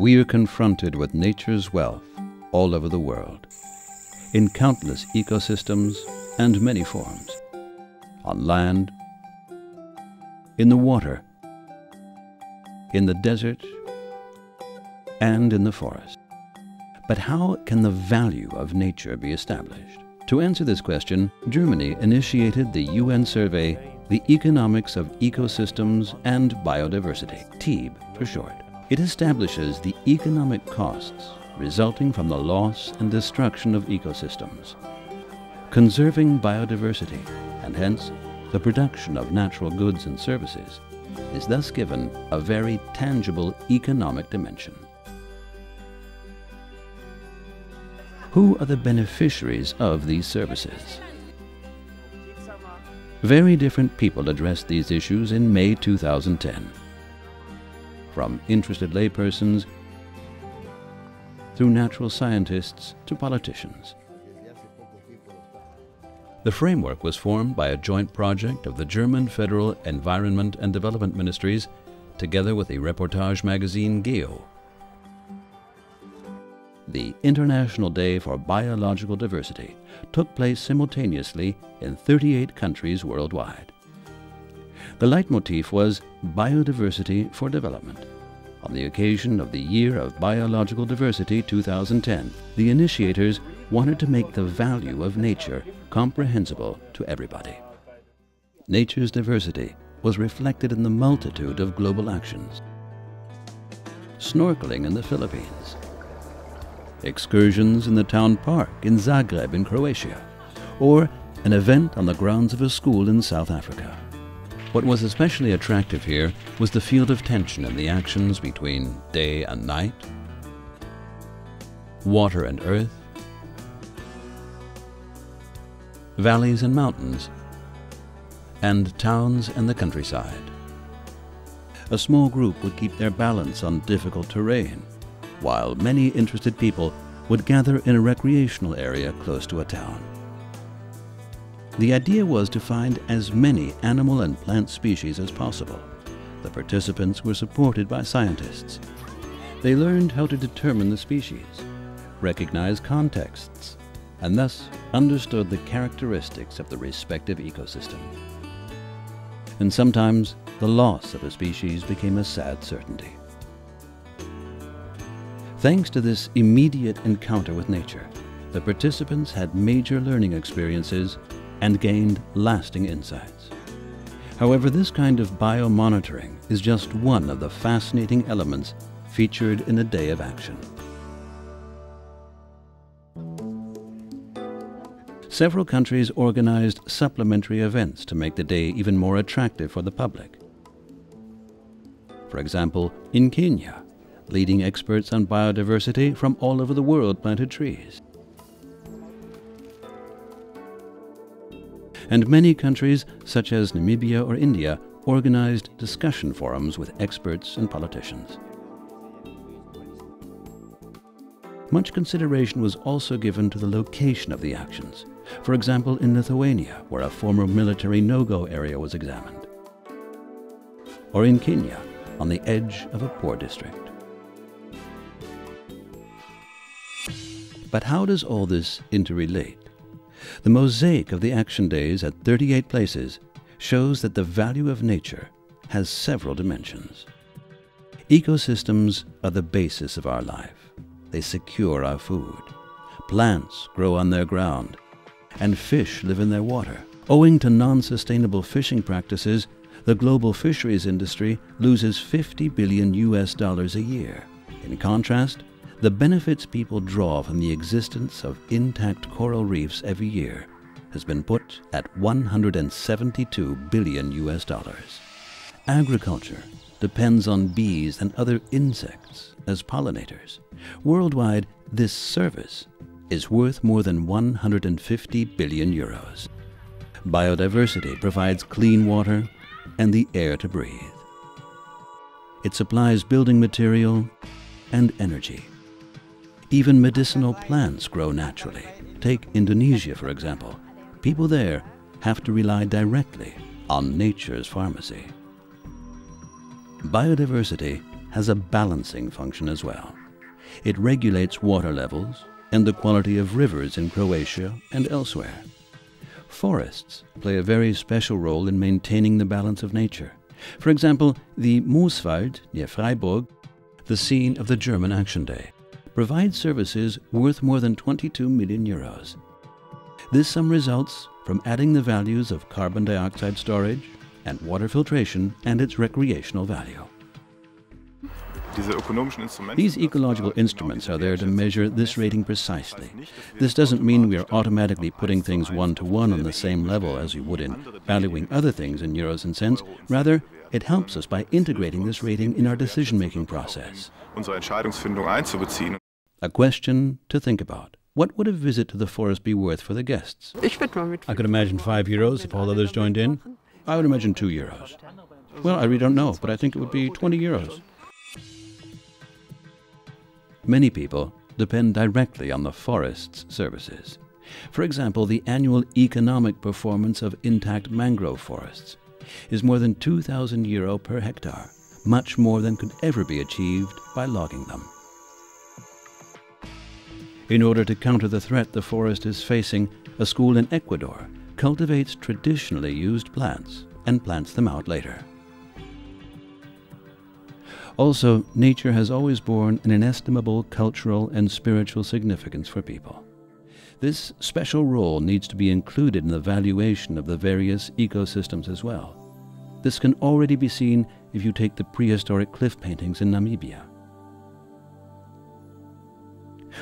we are confronted with nature's wealth all over the world, in countless ecosystems and many forms, on land, in the water, in the desert, and in the forest. But how can the value of nature be established? To answer this question, Germany initiated the UN survey, The Economics of Ecosystems and Biodiversity, TEEB for short. It establishes the economic costs resulting from the loss and destruction of ecosystems. Conserving biodiversity, and hence the production of natural goods and services, is thus given a very tangible economic dimension. Who are the beneficiaries of these services? Very different people addressed these issues in May 2010. From interested laypersons through natural scientists to politicians. The framework was formed by a joint project of the German Federal Environment and Development Ministries together with the reportage magazine GEO. The International Day for Biological Diversity took place simultaneously in 38 countries worldwide. The leitmotif was Biodiversity for Development. On the occasion of the Year of Biological Diversity 2010, the initiators wanted to make the value of nature comprehensible to everybody. Nature's diversity was reflected in the multitude of global actions. Snorkeling in the Philippines, excursions in the town park in Zagreb in Croatia, or an event on the grounds of a school in South Africa. What was especially attractive here was the field of tension in the actions between day and night, water and earth, valleys and mountains, and towns and the countryside. A small group would keep their balance on difficult terrain, while many interested people would gather in a recreational area close to a town. The idea was to find as many animal and plant species as possible. The participants were supported by scientists. They learned how to determine the species, recognize contexts, and thus understood the characteristics of the respective ecosystem. And sometimes the loss of a species became a sad certainty. Thanks to this immediate encounter with nature, the participants had major learning experiences and gained lasting insights. However, this kind of biomonitoring is just one of the fascinating elements featured in a day of action. Several countries organized supplementary events to make the day even more attractive for the public. For example, in Kenya, leading experts on biodiversity from all over the world planted trees. And many countries, such as Namibia or India, organized discussion forums with experts and politicians. Much consideration was also given to the location of the actions. For example, in Lithuania, where a former military no-go area was examined. Or in Kenya, on the edge of a poor district. But how does all this interrelate? The mosaic of the action days at 38 places shows that the value of nature has several dimensions. Ecosystems are the basis of our life. They secure our food. Plants grow on their ground, and fish live in their water. Owing to non-sustainable fishing practices, the global fisheries industry loses $50 billion a year. In contrast, the benefits people draw from the existence of intact coral reefs every year has been put at $172 billion. Agriculture depends on bees and other insects as pollinators. Worldwide, this service is worth more than 150 billion euros. Biodiversity provides clean water and the air to breathe. It supplies building material and energy. Even medicinal plants grow naturally. Take Indonesia, for example. People there have to rely directly on nature's pharmacy. Biodiversity has a balancing function as well. It regulates water levels and the quality of rivers in Croatia and elsewhere. Forests play a very special role in maintaining the balance of nature. For example, the Mooswald near Freiburg, the scene of the German Action Day, provides services worth more than 22 million euros. This sum results from adding the values of carbon dioxide storage and water filtration and its recreational value. These ecological instruments are there to measure this rating precisely. This doesn't mean we are automatically putting things one-to-one on the same level as we would in valuing other things in euros and cents. Rather, it helps us by integrating this rating in our decision-making process. A question to think about. What would a visit to the forest be worth for the guests? I could imagine €5 if all others joined in. I would imagine €2. Well, I really don't know, but I think it would be €20. Many people depend directly on the forest's services. For example, the annual economic performance of intact mangrove forests is more than €2,000 per hectare, much more than could ever be achieved by logging them. In order to counter the threat the forest is facing, a school in Ecuador cultivates traditionally used plants and plants them out later. Also, nature has always borne an inestimable cultural and spiritual significance for people. This special role needs to be included in the valuation of the various ecosystems as well. This can already be seen if you take the prehistoric cliff paintings in Namibia.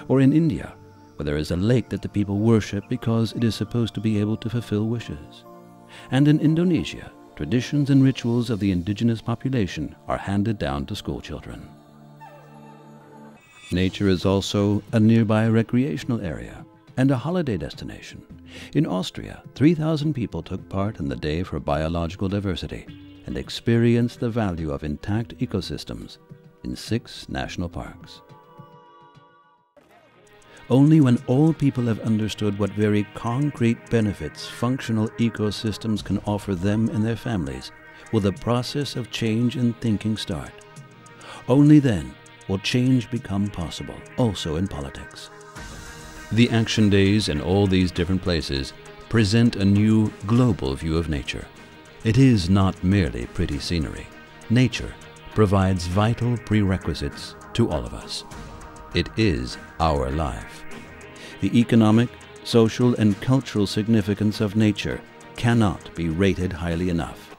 Or in India, where there is a lake that the people worship because it is supposed to be able to fulfill wishes. And in Indonesia, traditions and rituals of the indigenous population are handed down to school children. Nature is also a nearby recreational area and a holiday destination. In Austria, 3,000 people took part in the Day for Biological Diversity and experienced the value of intact ecosystems in 6 national parks. Only when all people have understood what very concrete benefits functional ecosystems can offer them and their families will the process of change in thinking start. Only then will change become possible, also in politics. The Action Days in all these different places present a new global view of nature. It is not merely pretty scenery. Nature provides vital prerequisites to all of us. It is our life. The economic, social, and cultural significance of nature cannot be rated highly enough.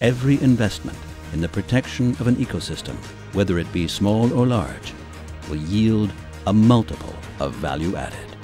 Every investment in the protection of an ecosystem, whether it be small or large, will yield a multiple of value added.